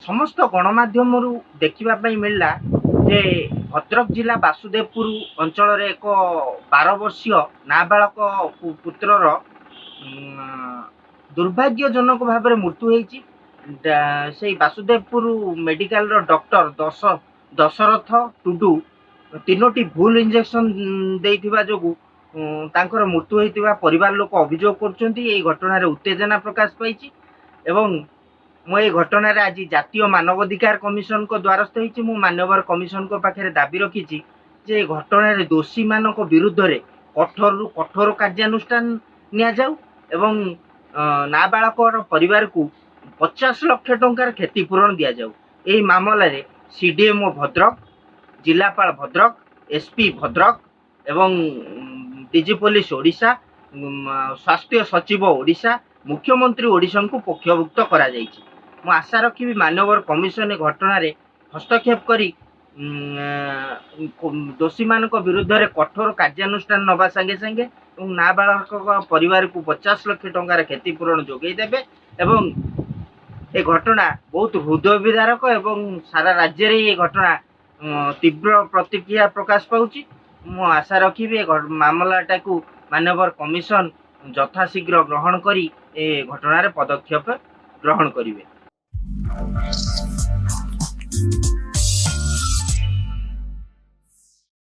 समस्त गणमाध्यम देखा मिलला जे भद्रक जिला बासुदेवपुर अंचल एक 12 वर्षीय नाबालक पुत्रर दुर्भाग्यजनक भाव में मृत्यु होती से बासुदेवपुर मेडिकल डॉक्टर दशरथ टुडू तीनोटी भूल इंजेक्शन देइथिबा जोगु तांकर मृत्यु होइतिबा परिवार लोक अभियोग कर घटना उत्तेजना प्रकाश पाई एवं मुझे घटना आज जातीय मानवाधिकार कमिशन को द्वारस्थ होती मानवर कमिशन को पाखे दाबी रखी जे घटना दोषी मान विरुद्ध रे कठोर कठोर कार्यानुष्ठान निया जाऊ एवं नाबालक परिवार को 50 लाख टंकार क्षतिपूरण दि जाऊ। यही मामलें सीडीएमओ भद्रक, जिलापाल भद्रक, एसपी भद्रक एवं डीजी पुलिस ओडिशा, स्वास्थ्य सचिव ओडिशा, मुख्यमंत्री ओडिशा को पक्षभुक्त करा जायछि। मु आशा रखी मानवर कमिशन घटना हस्तक्षेप करी दोषी मान विरुद्ध रे कठोर कार्यानुष्ठान नवा संगे संगे नाबालक परिवार को 50 लाख टंकार क्षतिपूरण जोगई देबे एवं ए घटना बहुत हृदय विदारक एवं सारा राज्य रे ये घटना तीव्र प्रतिक्रिया प्रकाश पाउची। मु आशा रखी मामलाटा को मानवर कमिशन यथाशीघ्र ग्रहण करी ए घटना रे पदक्षेप ग्रहण करिवे।